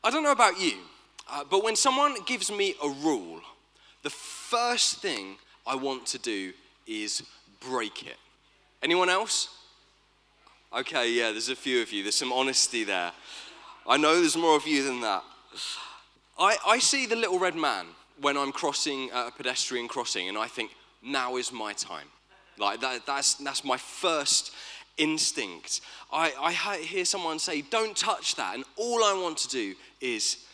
I don't know about you, but when someone gives me a rule, the first thing I want to do is break it. Anyone else? Okay, yeah, there's a few of you. There's some honesty there. I know there's more of you than that. I see the little red man when I'm crossing a pedestrian crossing, and I think, now is my time. Like that's my first instinct. I hear someone say, don't touch that, and all I want to do is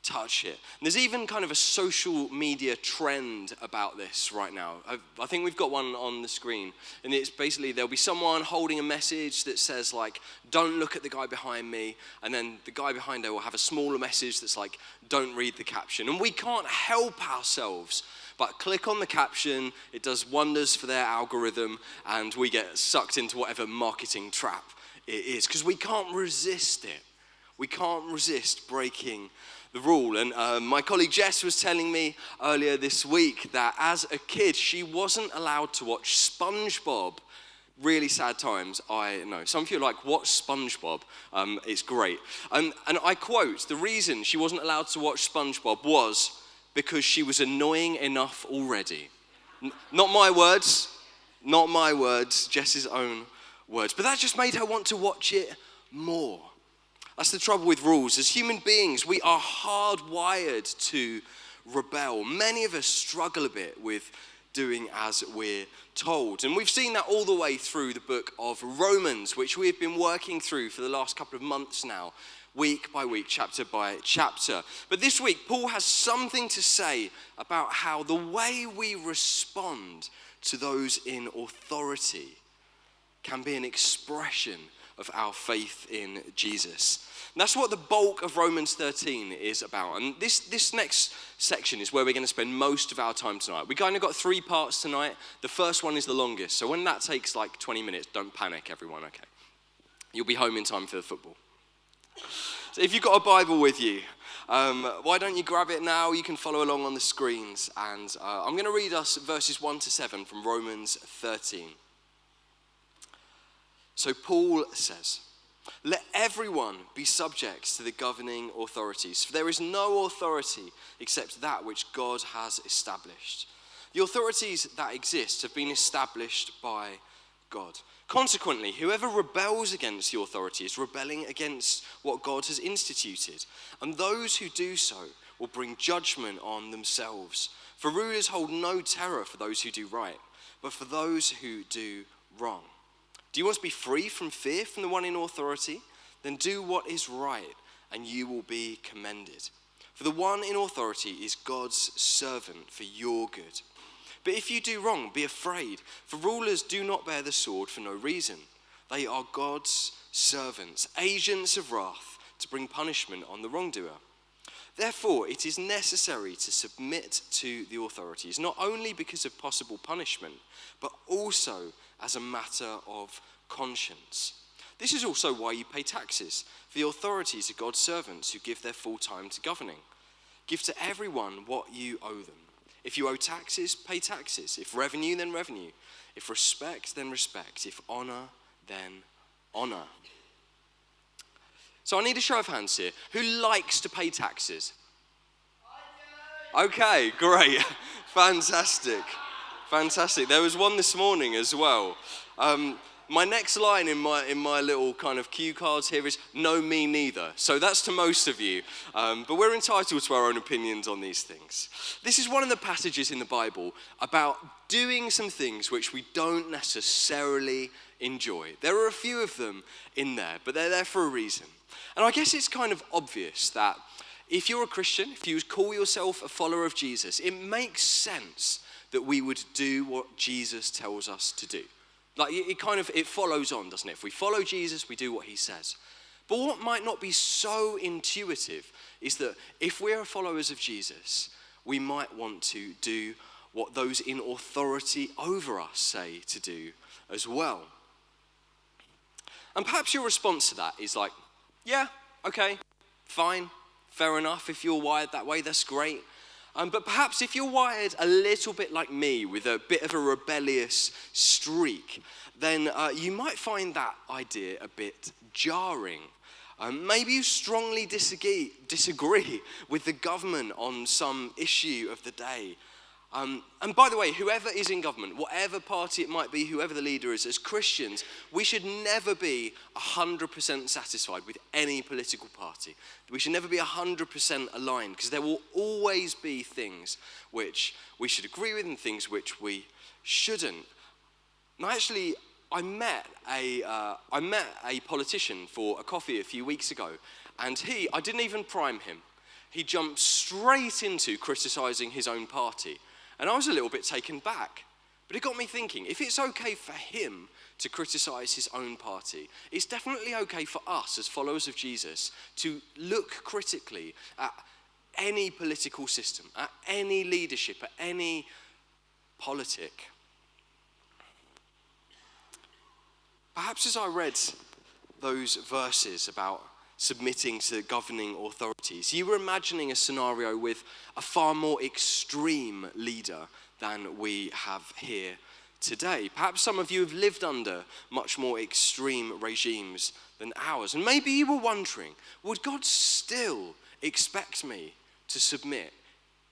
touch it. And there's even kind of a social media trend about this right now. I think we've got one on the screen, and it's basically there'll be someone holding a message that says like, don't look at the guy behind me, and then the guy behind her will have a smaller message that's like, don't read the caption. And we can't help ourselves but click on the caption. It does wonders for their algorithm, and we get sucked into whatever marketing trap it is, because we can't resist it. We can't resist breaking the rule. And my colleague Jess was telling me earlier this week that as a kid, she wasn't allowed to watch SpongeBob. Really sad times, I know. Some of you are like, watch SpongeBob. It's great. And I quote, the reason she wasn't allowed to watch SpongeBob was because she was annoying enough already. Not my words, Jess's own words. But that just made her want to watch it more. That's the trouble with rules. As human beings, we are hardwired to rebel. Many of us struggle a bit with doing as we're told. And we've seen that all the way through the book of Romans, which we've been working through for the last couple of months now, week by week, chapter by chapter. But this week, Paul has something to say about how the way we respond to those in authority can be an expression of our faith in Jesus. And that's what the bulk of Romans 13 is about. And this next section is where we're going to spend most of our time tonight. We kind of got 3 parts tonight. The first one is the longest. So when that takes like 20 minutes, don't panic, everyone, okay? You'll be home in time for the football. So if you've got a Bible with you, why don't you grab it now? You can follow along on the screens. And I'm going to read us verses 1 to 7 from Romans 13. So Paul says, let everyone be subject to the governing authorities, for there is no authority except that which God has established. The authorities that exist have been established by God. Consequently, whoever rebels against the authority is rebelling against what God has instituted, and those who do so will bring judgment on themselves. For rulers hold no terror for those who do right, but for those who do wrong. Do you want to be free from fear from the one in authority? Then do what is right, and you will be commended. For the one in authority is God's servant for your good. But if you do wrong, be afraid, for rulers do not bear the sword for no reason. They are God's servants, agents of wrath, to bring punishment on the wrongdoer. Therefore, it is necessary to submit to the authorities, not only because of possible punishment, but also as a matter of conscience. This is also why you pay taxes. For the authorities are God's servants who give their full time to governing. Give to everyone what you owe them. If you owe taxes, pay taxes. If revenue, then revenue. If respect, then respect. If honor, then honor. So I need a show of hands here. Who likes to pay taxes? I do. Okay, great. Fantastic. There was one this morning as well. My next line in my little kind of cue cards here is, no, me neither. So that's to most of you. But we're entitled to our own opinions on these things. This is one of the passages in the Bible about doing some things which we don't necessarily enjoy. There are a few of them in there, but they're there for a reason. And I guess it's kind of obvious that if you're a Christian, if you call yourself a follower of Jesus, it makes sense that we would do what Jesus tells us to do. Like it follows on, doesn't it? If we follow Jesus, we do what he says. But what might not be so intuitive is that if we're followers of Jesus, we might want to do what those in authority over us say to do as well. And perhaps your response to that is like, yeah, okay, fine, fair enough. If you're wired that way, that's great. But perhaps if you're wired a little bit like me, with a bit of a rebellious streak, then you might find that idea a bit jarring. Maybe you strongly disagree with the government on some issue of the day. And by the way, whoever is in government, whatever party it might be, whoever the leader is, as Christians, we should never be 100% satisfied with any political party. We should never be 100% aligned, because there will always be things which we should agree with and things which we shouldn't. And actually, I met a politician for a coffee a few weeks ago, and I didn't even prime him. He jumped straight into criticising his own party. And I was a little bit taken back. But it got me thinking, if it's okay for him to criticize his own party, it's definitely okay for us as followers of Jesus to look critically at any political system, at any leadership, at any politic. Perhaps as I read those verses about submitting to governing authorities, you were imagining a scenario with a far more extreme leader than we have here today. Perhaps some of you have lived under much more extreme regimes than ours. And maybe you were wondering, would God still expect me to submit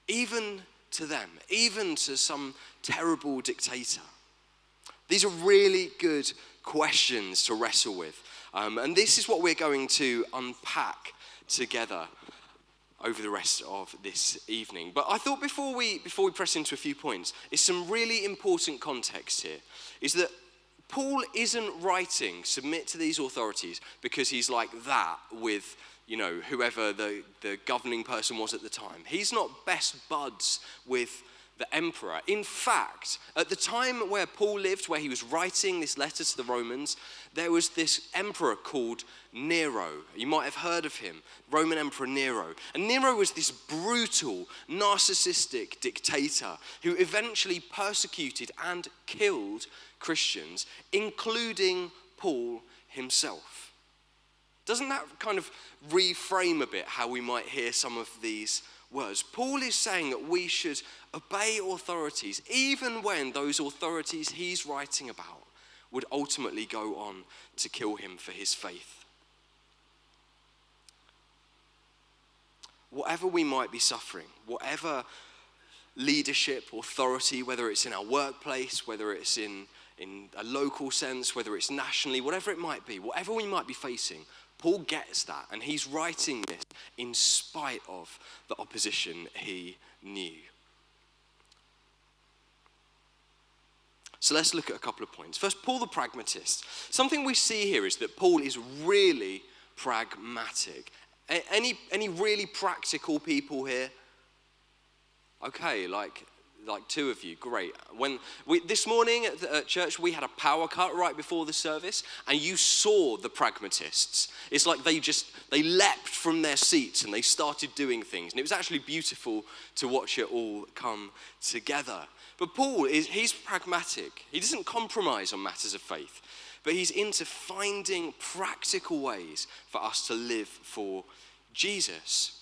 even to them, even to some terrible dictator? These are really good questions to wrestle with. And this is what we're going to unpack together over the rest of this evening. But I thought before we press into a few points, is some really important context here, is that Paul isn't writing submit to these authorities because he's like that with, whoever the governing person was at the time. He's not best buds with the emperor. In fact, at the time where Paul lived, where he was writing this letter to the Romans, there was this emperor called Nero. You might have heard of him, Roman Emperor Nero. And Nero was this brutal, narcissistic dictator who eventually persecuted and killed Christians, including Paul himself. Doesn't that kind of reframe a bit how we might hear some of these words? Paul is saying that we should obey authorities, even when those authorities he's writing about would ultimately go on to kill him for his faith. Whatever we might be suffering, whatever leadership, authority, whether it's in our workplace, whether it's in a local sense, whether it's nationally, whatever it might be, whatever we might be facing, Paul gets that, and he's writing this in spite of the opposition he knew. So let's look at a couple of points. First, Paul the pragmatist. Something we see here is that Paul is really pragmatic. Any really practical people here? Okay, like two of you, great. This morning at church, we had a power cut right before the service, and you saw the pragmatists. It's like they leapt from their seats and they started doing things, and it was actually beautiful to watch it all come together. But Paul, he's pragmatic. He doesn't compromise on matters of faith, but he's into finding practical ways for us to live for Jesus.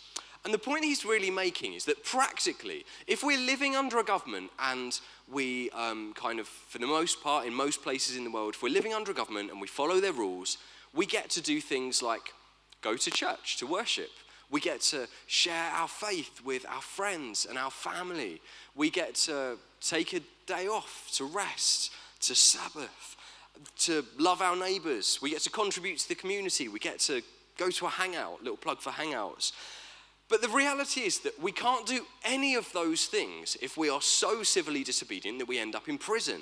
And the point he's really making is that practically, if we're living under a government and we for the most part, in most places in the world, if we're living under a government and we follow their rules, we get to do things like go to church to worship. We get to share our faith with our friends and our family. We get to take a day off to rest, to Sabbath, to love our neighbors. We get to contribute to the community. We get to go to a hangout, little plug for hangouts. But the reality is that we can't do any of those things if we are so civilly disobedient that we end up in prison.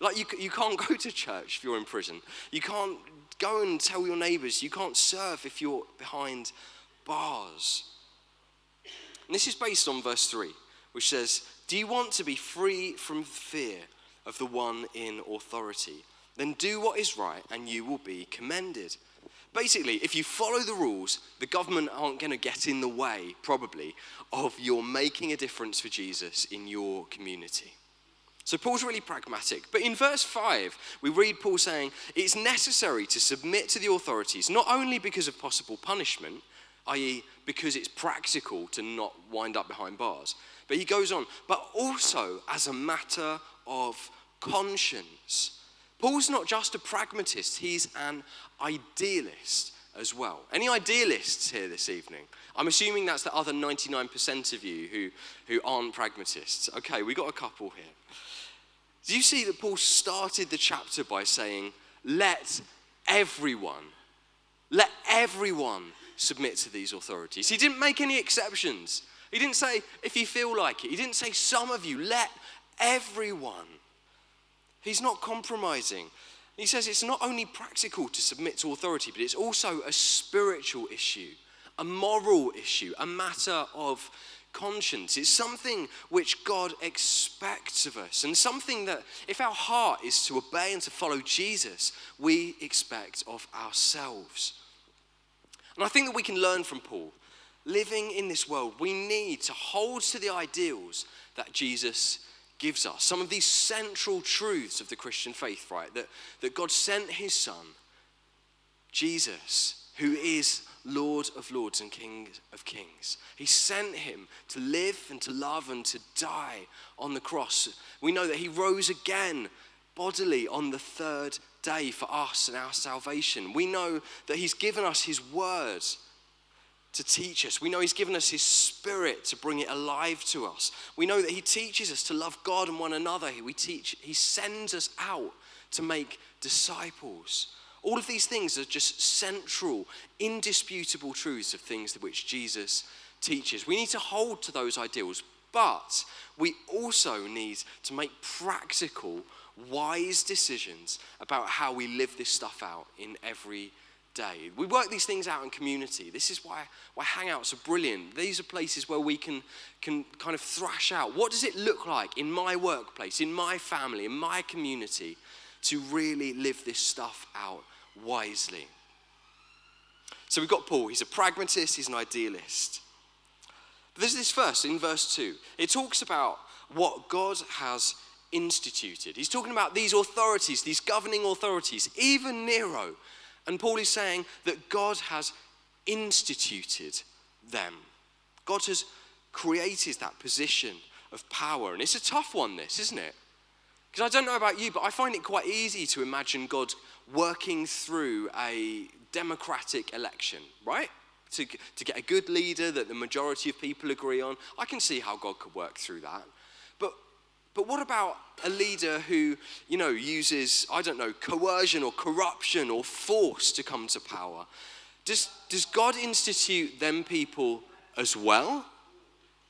Like you can't go to church if you're in prison. You can't go and tell your neighbors. You can't serve if you're behind bars. And this is based on verse 3, which says, "Do you want to be free from fear of the one in authority? Then do what is right and you will be commended." Basically, if you follow the rules, the government aren't going to get in the way, probably, of your making a difference for Jesus in your community. So Paul's really pragmatic. But in verse 5, we read Paul saying, it's necessary to submit to the authorities, not only because of possible punishment, i.e. because it's practical to not wind up behind bars. But he goes on, but also as a matter of conscience. Paul's not just a pragmatist, he's an idealist. as well. Any idealists here this evening? I'm assuming that's the other 99% of you who aren't pragmatists. Okay, we got a couple here. Do you see that Paul started the chapter by saying, let everyone submit to these authorities. He didn't make any exceptions. He didn't say, if you feel like it. He didn't say, some of you. Let everyone. He's not compromising. He says it's not only practical to submit to authority, but it's also a spiritual issue, a moral issue, a matter of conscience. It's something which God expects of us, and something that if our heart is to obey and to follow Jesus, we expect of ourselves. And I think that we can learn from Paul. Living in this world, we need to hold to the ideals that Jesus gives us. Some of these central truths of the Christian faith, right? That God sent his son, Jesus, who is Lord of lords and King of kings. He sent him to live and to love and to die on the cross. We know that he rose again bodily on the third day for us and our salvation. We know that he's given us his word to teach us. We know he's given us his spirit to bring it alive to us. We know that he teaches us to love God and one another. He sends us out to make disciples. All of these things are just central, indisputable truths of things that which Jesus teaches. We need to hold to those ideals, but we also need to make practical, wise decisions about how we live this stuff out in every day. We work these things out in community. This is why hangouts are brilliant. These are places where we can kind of thrash out, what does it look like in my workplace, in my family, in my community, to really live this stuff out wisely. So we've got Paul. He's a pragmatist, he's an idealist. But there's this verse in verse 2. It talks about what God has instituted. He's talking about these authorities, these governing authorities, even Nero. And Paul is saying that God has instituted them. God has created that position of power. And it's a tough one, this, isn't it? Because I don't know about you, but I find it quite easy to imagine God working through a democratic election, right? To get a good leader that the majority of people agree on. I can see how God could work through that. But what about a leader who, uses, coercion or corruption or force to come to power? Does God institute them people as well?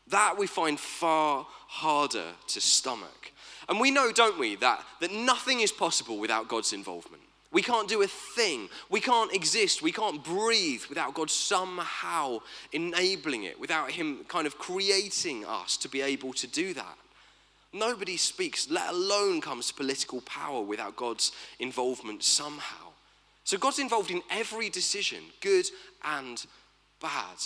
That we find far harder to stomach. And we know, don't we, that nothing is possible without God's involvement. We can't do a thing. We can't exist. We can't breathe without God somehow enabling it, without him kind of creating us to be able to do that. Nobody speaks, let alone comes to political power without God's involvement somehow. So God's involved in every decision, good and bad.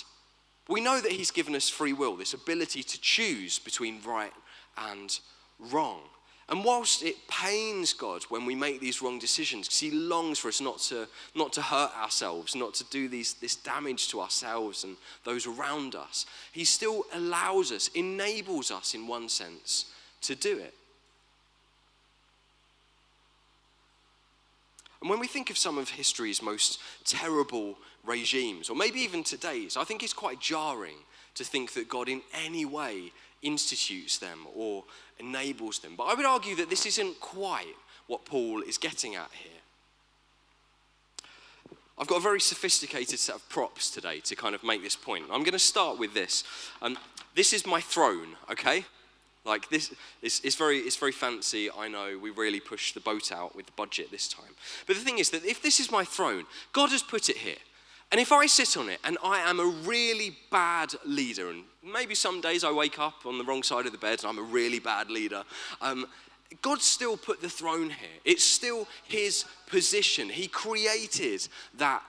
We know that he's given us free will, this ability to choose between right and wrong. And whilst it pains God when we make these wrong decisions, because he longs for us not to hurt ourselves, not to do this damage to ourselves and those around us, he still allows us, enables us in one sense to do it. And when we think of some of history's most terrible regimes, or maybe even today's, I think it's quite jarring to think that God in any way institutes them or enables them. But I would argue that this isn't quite what Paul is getting at here. I've got a very sophisticated set of props today to kind of make this point. I'm going to start with this. This is my throne, okay? Like this, it's very fancy. I know we really pushed the boat out with the budget this time. But the thing is that if this is my throne, God has put it here. And if I sit on it and I am a really bad leader, and maybe some days I wake up on the wrong side of the bed and I'm a really bad leader, God still put the throne here. It's still his position. He created that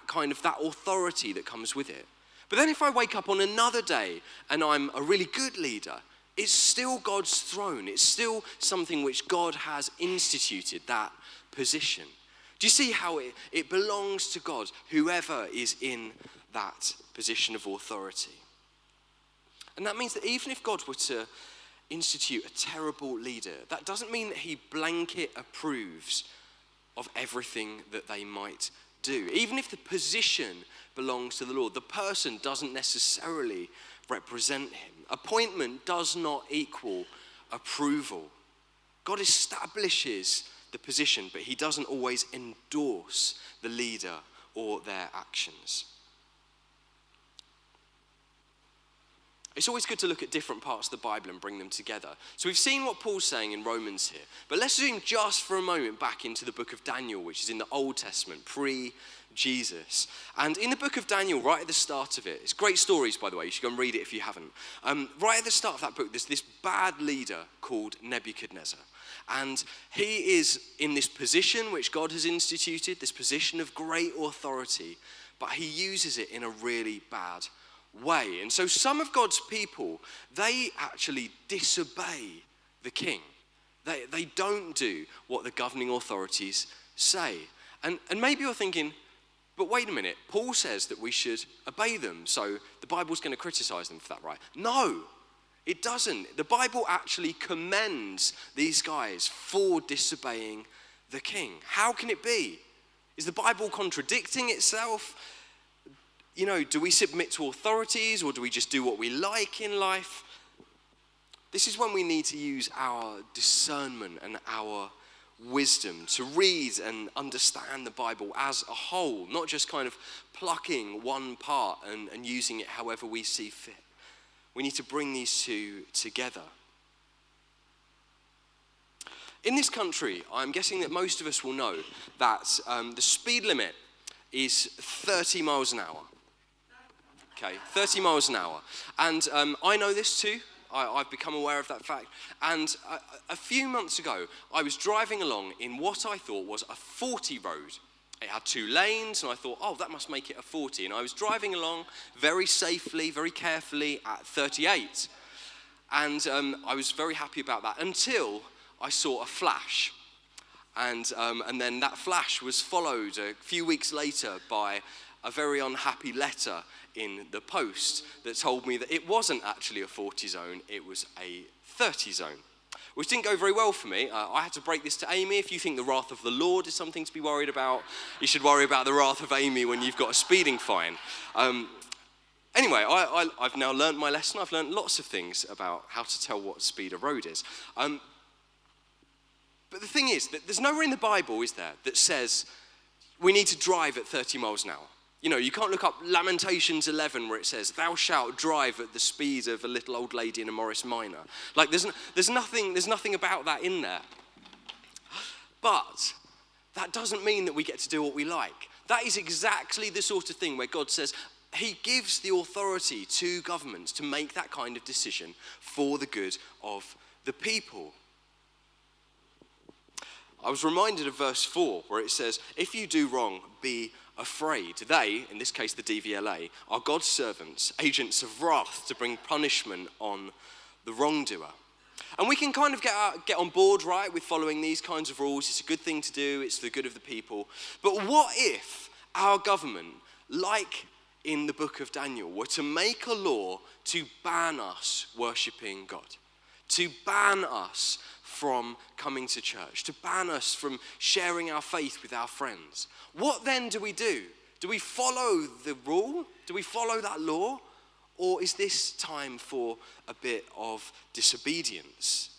authority that comes with it. But then if I wake up on another day and I'm a really good leader, it's still God's throne. It's still something which God has instituted, that position. Do you see how it belongs to God, whoever is in that position of authority? And that means that even if God were to institute a terrible leader, that doesn't mean that he blanket approves of everything that they might do. Even if the position belongs to the Lord, the person doesn't necessarily represent him. Appointment does not equal approval. God establishes the position, but he doesn't always endorse the leader or their actions. It's always good to look at different parts of the Bible and bring them together. So we've seen what Paul's saying in Romans here, but let's zoom just for a moment back into the book of Daniel, which is in the Old Testament, pre-Jesus. And in the book of Daniel, right at the start of it, it's great stories, by the way, you should go and read it if you haven't. Right at the start of that book, there's this bad leader called Nebuchadnezzar. And he is in this position which God has instituted, this position of great authority, but he uses it in a really bad way. And so some of God's people, they actually disobey the king. They don't do what the governing authorities say. And maybe you're thinking, but wait a minute, Paul says that we should obey them, so the Bible's going to criticize them for that, right? No, it doesn't. The Bible actually commends these guys for disobeying the king. How can it be? Is the Bible contradicting itself? You know, do we submit to authorities or do we just do what we like in life? This is when we need to use our discernment and our wisdom to read and understand the Bible as a whole, not just kind of plucking one part and using it however we see fit. We need to bring these two together. In this country, I'm guessing that most of us will know that the speed limit is 30 miles an hour. Okay, 30 miles an hour. And I know this too. I've become aware of that fact. And a few months ago, I was driving along in what I thought was a 40 road. It had 2 lanes, and I thought, oh, that must make it a 40. And I was driving along very safely, very carefully at 38. And I was very happy about that until I saw a flash. And then that flash was followed a few weeks later by a very unhappy letter in the post that told me that it wasn't actually a 40 zone, it was a 30 zone, which didn't go very well for me. I had to break this to Amy. If you think the wrath of the Lord is something to be worried about, you should worry about the wrath of Amy when you've got a speeding fine. Anyway, I've now learned my lesson. I've learned lots of things about how to tell what speed a road is. But the thing is that there's nowhere in the Bible, is there, that says we need to drive at 30 miles an hour. You know, you can't look up Lamentations 11 where it says, thou shalt drive at the speed of a little old lady in a Morris Minor. Like, there's nothing about that in there. But that doesn't mean that we get to do what we like. That is exactly the sort of thing where God says he gives the authority to governments to make that kind of decision for the good of the people. I was reminded of verse 4 where it says, if you do wrong, be afraid. They, in this case the DVLA, are God's servants, agents of wrath to bring punishment on the wrongdoer. And we can kind of get on board, right, with following these kinds of rules. It's a good thing to do. It's for the good of the people. But what if our government, like in the book of Daniel, were to make a law to ban us worshipping God, to ban us from coming to church, to ban us from sharing our faith with our friends? What then do we do? Do we follow the rule? Do we follow that law? Or is this time for a bit of disobedience?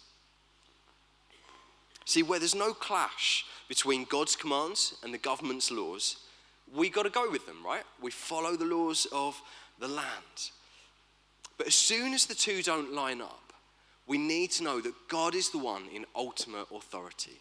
See, where there's no clash between God's commands and the government's laws, we got to go with them, right? We follow the laws of the land. But as soon as the two don't line up, we need to know that God is the one in ultimate authority,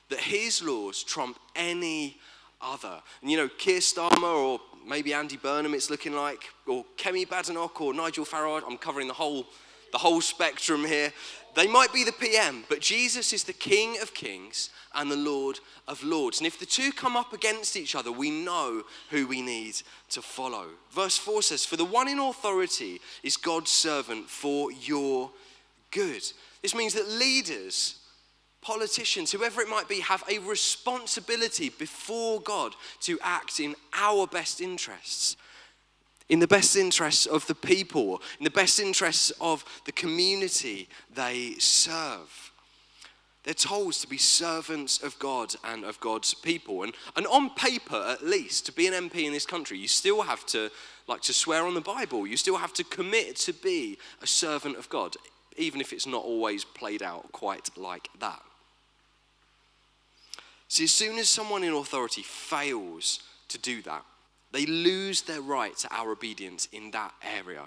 that his laws trump any other. And you know, Keir Starmer, or maybe Andy Burnham it's looking like, or Kemi Badenoch, or Nigel Farage, I'm covering the whole spectrum here. They might be the PM, but Jesus is the King of Kings and the Lord of Lords. And if the two come up against each other, we know who we need to follow. Verse 4 says, for the one in authority is God's servant for your good. This means that leaders, politicians, whoever it might be, have a responsibility before God to act in our best interests, in the best interests of the people, in the best interests of the community they serve. They're told to be servants of God and of God's people. And on paper, at least, to be an MP in this country, you still have to swear on the Bible. You still have to commit to be a servant of God, even if it's not always played out quite like that. See, as soon as someone in authority fails to do that, they lose their right to our obedience in that area.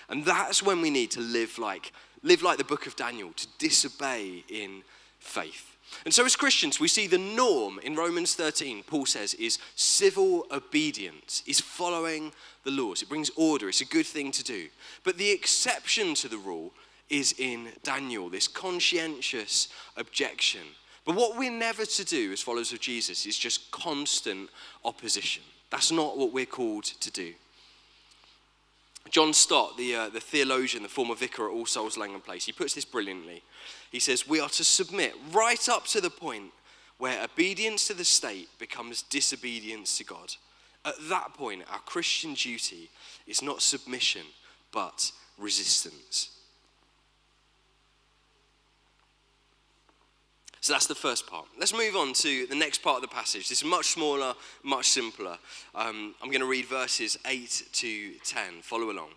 And that's when we need to live like the book of Daniel, to disobey in faith. And so as Christians, we see the norm in Romans 13, Paul says, is civil obedience, is following the laws. It brings order. It's a good thing to do. But the exception to the rule is in Daniel, this conscientious objection. But what we're never to do as followers of Jesus is just constant opposition. That's not what we're called to do. John Stott, the theologian, the former vicar at All Souls Langham Place, he puts this brilliantly. He says, we are to submit right up to the point where obedience to the state becomes disobedience to God. At that point, our Christian duty is not submission, but resistance. So that's the first part. Let's move on to the next part of the passage. This is much smaller, much simpler. I'm going to read verses 8 to 10. Follow along.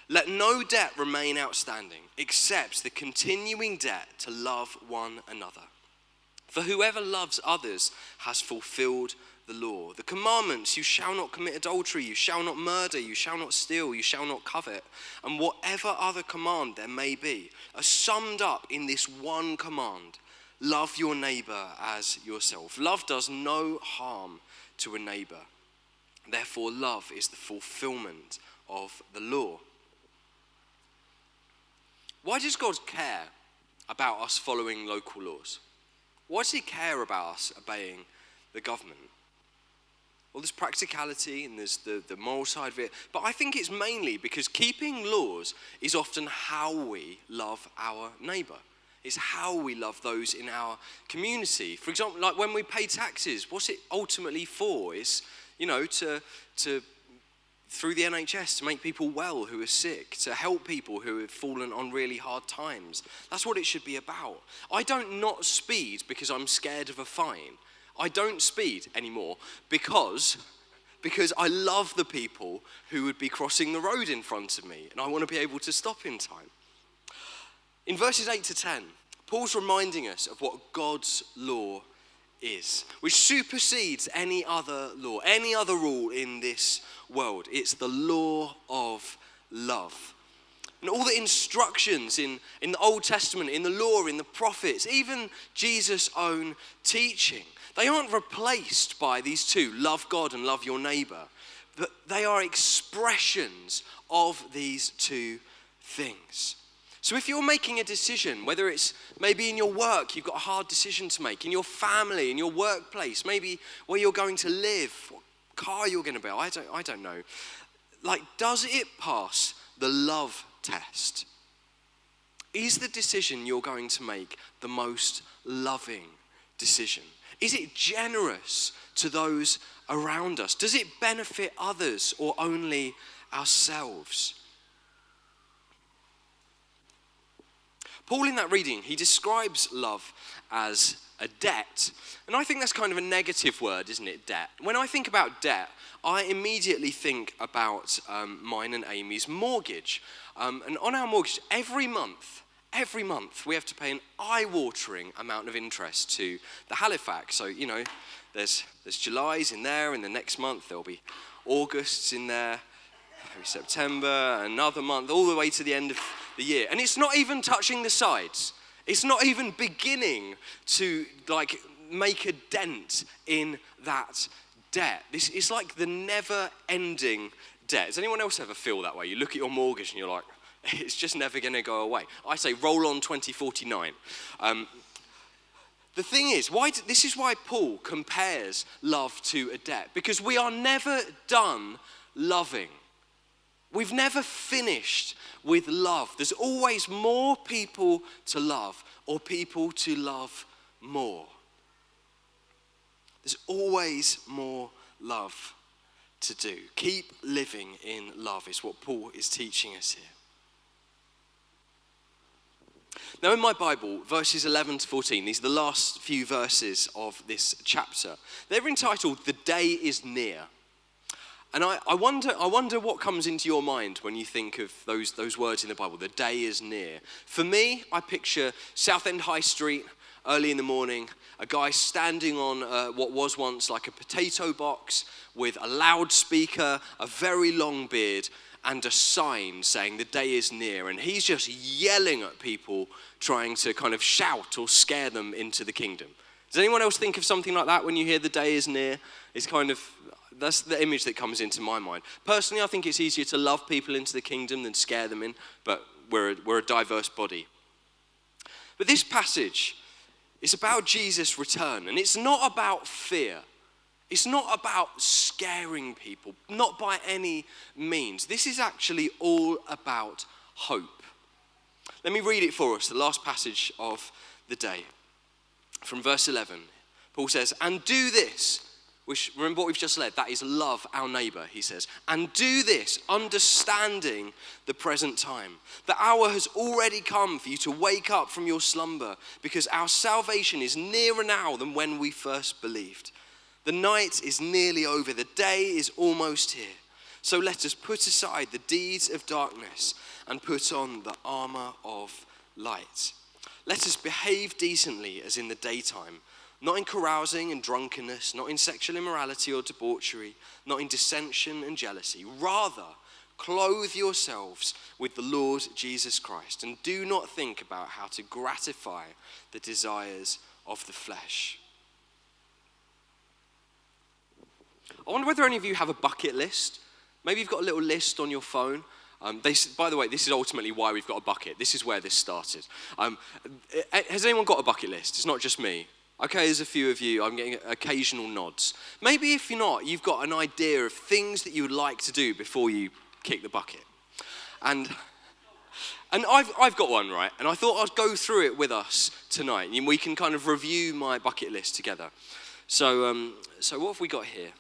Let no debt remain outstanding except the continuing debt to love one another. For whoever loves others has fulfilled the law. The commandments, you shall not commit adultery, you shall not murder, you shall not steal, you shall not covet, and whatever other command there may be, are summed up in this one command. Love your neighbor as yourself. Love does no harm to a neighbor. Therefore, love is the fulfillment of the law. Why does God care about us following local laws? Why does he care about us obeying the government? Well, there's practicality and there's the moral side of it. But I think it's mainly because keeping laws is often how we love our neighbor. It's how we love those in our community. For example, like when we pay taxes, what's it ultimately for? It's, to through the NHS, to make people well who are sick, to help people who have fallen on really hard times. That's what it should be about. I don't not speed because I'm scared of a fine. I don't speed anymore because I love the people who would be crossing the road in front of me, and I want to be able to stop in time. In verses 8 to 10, Paul's reminding us of what God's law is, which supersedes any other law, any other rule in this world. It's the law of love. And all the instructions in the Old Testament, in the law, in the prophets, even Jesus' own teaching, they aren't replaced by these two, love God and love your neighbor, but they are expressions of these two things. So if you're making a decision, whether it's maybe in your work, you've got a hard decision to make, in your family, in your workplace, maybe where you're going to live, what car you're going to buy, I don't know. Does it pass the love test? Is the decision you're going to make the most loving decision? Is it generous to those around us? Does it benefit others or only ourselves? Paul, in that reading, he describes love as a debt. And I think that's kind of a negative word, isn't it, debt? When I think about debt, I immediately think about mine and Amy's mortgage. And on our mortgage, every month, we have to pay an eye-watering amount of interest to the Halifax. So, there's July's in there, and the next month there'll be August's in there, maybe September, another month, all the way to the end of the year. And it's not even touching the sides. It's not even beginning to make a dent in that debt. It's like the never-ending debt. Does anyone else ever feel that way? You look at your mortgage and you're like, it's just never going to go away. I say roll on 2049. The thing is, this is why Paul compares love to a debt, because we are never done loving. We've never finished with love. There's always more people to love or people to love more. There's always more love to do. Keep living in love is what Paul is teaching us here. Now in my Bible, verses 11 to 14, these are the last few verses of this chapter. They're entitled, "The Day is Near." And I wonder what comes into your mind when you think of those words in the Bible, the day is near. For me, I picture Southend High Street, early in the morning, a guy standing on what was once like a potato box with a loudspeaker, a very long beard, and a sign saying the day is near. And he's just yelling at people, trying to kind of shout or scare them into the kingdom. Does anyone else think of something like that when you hear the day is near? It's kind of, that's the image that comes into my mind. Personally, I think it's easier to love people into the kingdom than scare them in, but we're a diverse body. But this passage is about Jesus' return, and it's not about fear. It's not about scaring people, not by any means. This is actually all about hope. Let me read it for us, the last passage of the day. From verse 11, Paul says, "And do this," which, remember what we've just read, that is love our neighbor, he says. "And do this, understanding the present time. The hour has already come for you to wake up from your slumber, because our salvation is nearer now than when we first believed. The night is nearly over, the day is almost here. So let us put aside the deeds of darkness and put on the armor of light. Let us behave decently as in the daytime, not in carousing and drunkenness, not in sexual immorality or debauchery, not in dissension and jealousy. Rather, clothe yourselves with the Lord Jesus Christ, and do not think about how to gratify the desires of the flesh." I wonder whether any of you have a bucket list. Maybe you've got a little list on your phone. By the way, this is ultimately why we've got a bucket. This is where this started. Has anyone got a bucket list? It's not just me. Okay, there's a few of you. I'm getting occasional nods. Maybe if you're not, you've got an idea of things that you would like to do before you kick the bucket. And I've got one, right? And I thought I'd go through it with us tonight, and we can kind of review my bucket list together. So what have we got here?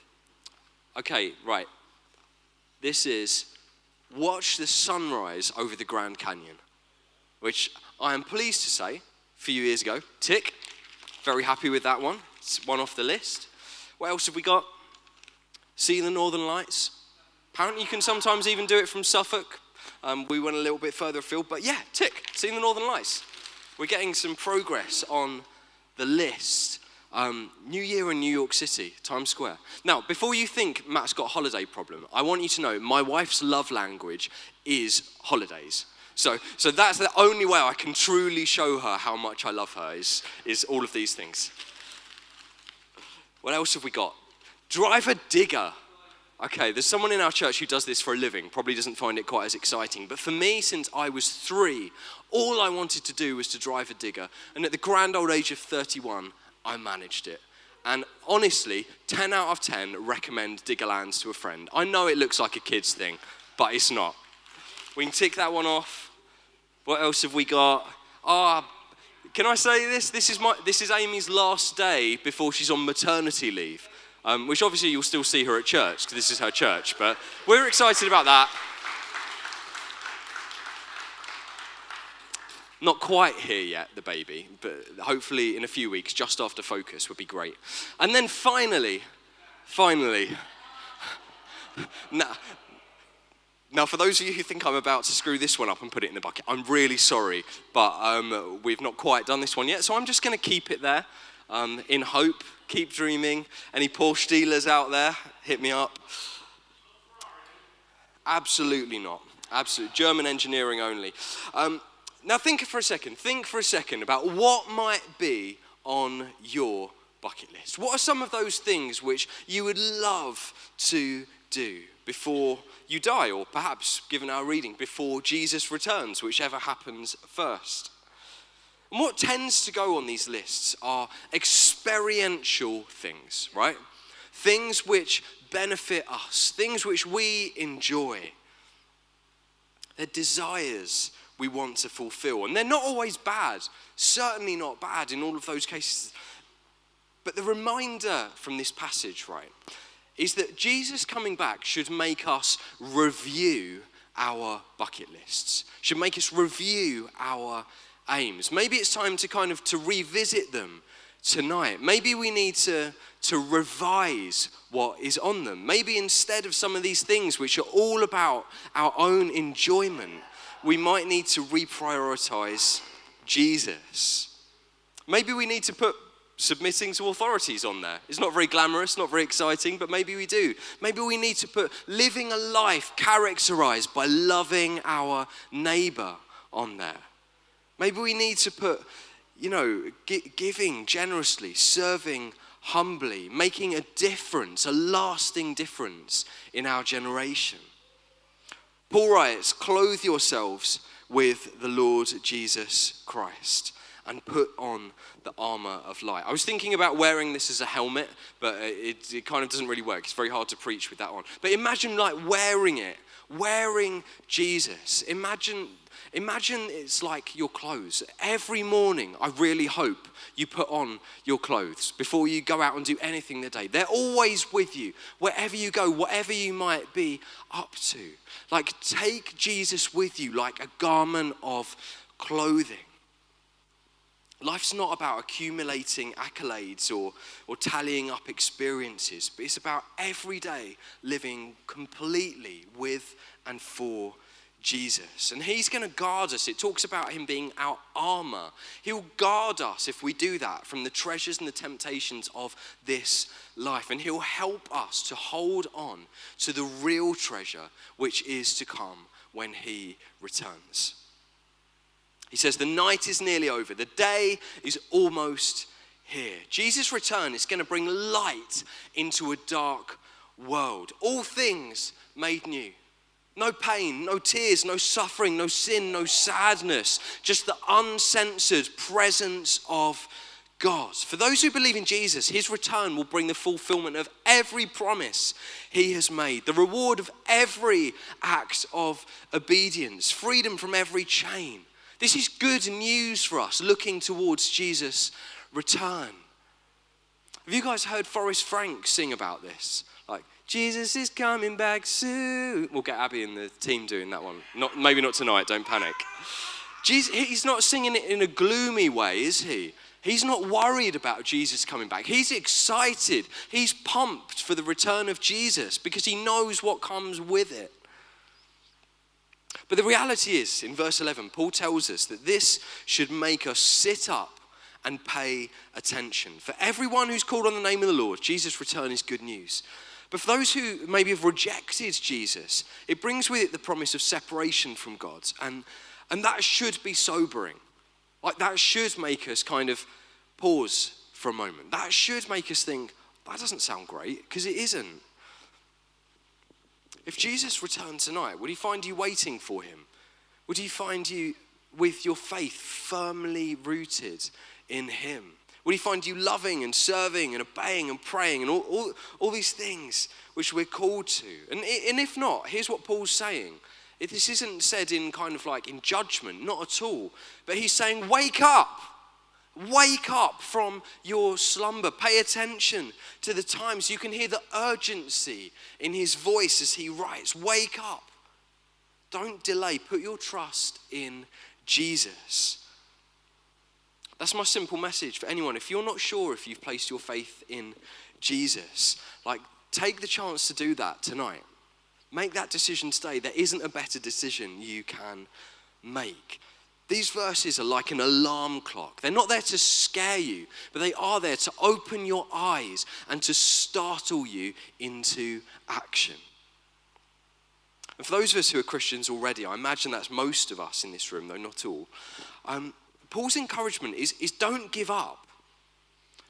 Okay, right. This is watch the sunrise over the Grand Canyon, which I am pleased to say, a few years ago, tick. Very happy with that one. It's one off the list. What else have we got? See the Northern Lights. Apparently you can sometimes even do it from Suffolk. We went a little bit further afield, but yeah, tick. Seeing the Northern Lights. We're getting some progress on the list. New Year in New York City, Times Square. Now, before you think Matt's got a holiday problem, I want you to know my wife's love language is holidays. So that's the only way I can truly show her how much I love her is all of these things. What else have we got? Drive a digger. Okay, there's someone in our church who does this for a living, probably doesn't find it quite as exciting. But for me, since I was 3, all I wanted to do was to drive a digger. And at the grand old age of 31, I managed it. And honestly, 10 out of 10 recommend Diggerlands to a friend. I know it looks like a kid's thing, but it's not. We can tick that one off. What else have we got? Can I say this? This is Amy's last day before she's on maternity leave, which obviously you'll still see her at church, because this is her church, but we're excited about that. Not quite here yet, the baby, but hopefully in a few weeks, just after Focus would be great. And then finally, now for those of you who think I'm about to screw this one up and put it in the bucket, I'm really sorry, but we've not quite done this one yet, so I'm just going to keep it there in hope. Keep dreaming. Any Porsche dealers out there, hit me up. Absolutely not. Absolutely. German engineering only. Now think for a second about what might be on your bucket list. What are some of those things which you would love to do before you die, or perhaps, given our reading, before Jesus returns, whichever happens first? And what tends to go on these lists are experiential things, right? Things which benefit us, things which we enjoy. They're desires we want to fulfill. And they're not always bad, certainly not bad in all of those cases. But the reminder from this passage, right, is that Jesus coming back should make us review our bucket lists, should make us review our aims. Maybe it's time to revisit them tonight. Maybe we need to revise what is on them. Maybe instead of some of these things which are all about our own enjoyment, we might need to reprioritize Jesus. Maybe we need to put submitting to authorities on there. It's not very glamorous, not very exciting, but maybe we do. Maybe we need to put living a life characterized by loving our neighbor on there. Maybe we need to put, giving generously, serving humbly, making a difference, a lasting difference in our generation. Paul writes, clothe yourselves with the Lord Jesus Christ and put on the armor of light. I was thinking about wearing this as a helmet, but it kind of doesn't really work. It's very hard to preach with that on. But imagine wearing Jesus. Imagine it's like your clothes. Every morning, I really hope you put on your clothes before you go out and do anything today. They're always with you, wherever you go, whatever you might be up to. Like, take Jesus with you like a garment of clothing. Life's not about accumulating accolades or tallying up experiences, but it's about every day living completely with and for Jesus. And he's going to guard us. It talks about him being our armor. He'll guard us if we do that from the treasures and the temptations of this life. And he'll help us to hold on to the real treasure which is to come when he returns. He says, the night is nearly over. The day is almost here. Jesus' return is going to bring light into a dark world. All things made new. No pain, no tears, no suffering, no sin, no sadness. Just the uncensored presence of God. For those who believe in Jesus, his return will bring the fulfillment of every promise he has made. The reward of every act of obedience. Freedom from every chain. This is good news for us looking towards Jesus' return. Have you guys heard Forrest Frank sing about this? Like, Jesus is coming back soon. We'll get Abby and the team doing that one. Maybe not tonight, don't panic. He's not singing it in a gloomy way, is he? He's not worried about Jesus coming back. He's excited. He's pumped for the return of Jesus because he knows what comes with it. But the reality is, in verse 11, Paul tells us that this should make us sit up and pay attention. For everyone who's called on the name of the Lord, Jesus' return is good news. But for those who maybe have rejected Jesus, it brings with it the promise of separation from God. And that should be sobering. Like, that should make us kind of pause for a moment. That should make us think, that doesn't sound great, because it isn't. If Jesus returned tonight, would he find you waiting for him? Would he find you with your faith firmly rooted in him? Would he find you loving and serving and obeying and praying and all these things which we're called to? And if not, here's what Paul's saying. This isn't said in kind of like in judgment, not at all. But he's saying, wake up. Wake up from your slumber. Pay attention to the times. You can hear the urgency in his voice as he writes. Wake up. Don't delay. Put your trust in Jesus. That's my simple message for anyone. If you're not sure if you've placed your faith in Jesus, like, take the chance to do that tonight. Make that decision today. There isn't a better decision you can make. These verses are like an alarm clock. They're not there to scare you, but they are there to open your eyes and to startle you into action. And for those of us who are Christians already, I imagine that's most of us in this room, though not all. Paul's encouragement is don't give up.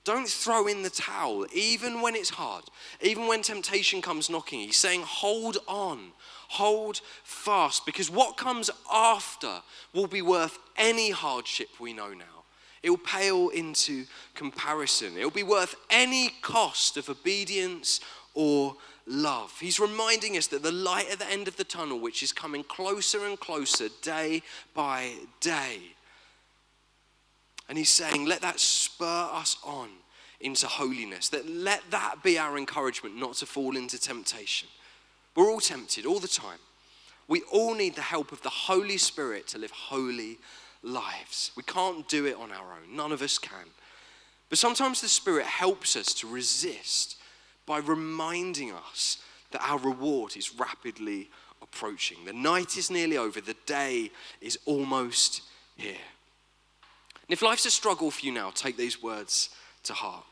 Don't throw in the towel, even when it's hard, even when temptation comes knocking. He's saying, hold on, hold fast, because what comes after will be worth any hardship we know now. It will pale into comparison. It will be worth any cost of obedience or love. He's reminding us that the light at the end of the tunnel, which is coming closer and closer day by day. And he's saying, let that spur us on into holiness. Let that be our encouragement not to fall into temptation. We're all tempted all the time. We all need the help of the Holy Spirit to live holy lives. We can't do it on our own. None of us can. But sometimes the Spirit helps us to resist by reminding us that our reward is rapidly approaching. The night is nearly over. The day is almost here. And if life's a struggle for you now, take these words to heart.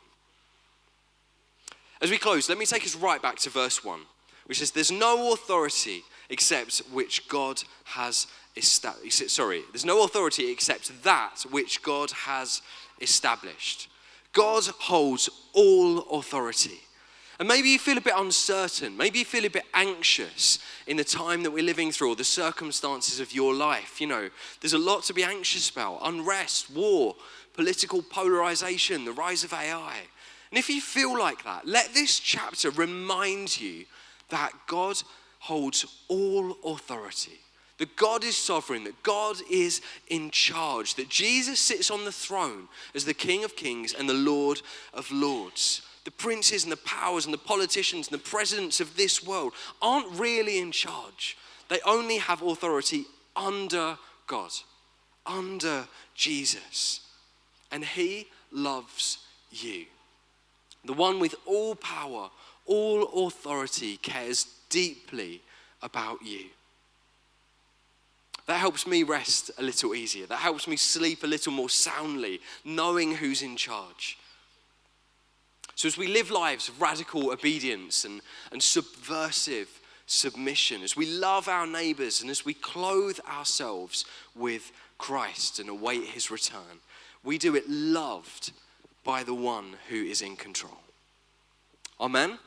As we close, let me take us right back to verse 1, which says, there's no authority except which God has established. There's no authority except that which God has established. God holds all authority. And maybe you feel a bit uncertain. Maybe you feel a bit anxious in the time that we're living through, or the circumstances of your life. You know, there's a lot to be anxious about. Unrest, war, political polarization, the rise of AI. And if you feel like that, let this chapter remind you that God holds all authority. That God is sovereign, that God is in charge, that Jesus sits on the throne as the King of Kings and the Lord of Lords. The princes and the powers and the politicians and the presidents of this world aren't really in charge. They only have authority under God, under Jesus. And he loves you. The one with all power, all authority cares deeply about you. That helps me rest a little easier. That helps me sleep a little more soundly, knowing who's in charge. So as we live lives of radical obedience and subversive submission, as we love our neighbors and as we clothe ourselves with Christ and await his return, we do it loved by the one who is in control. Amen.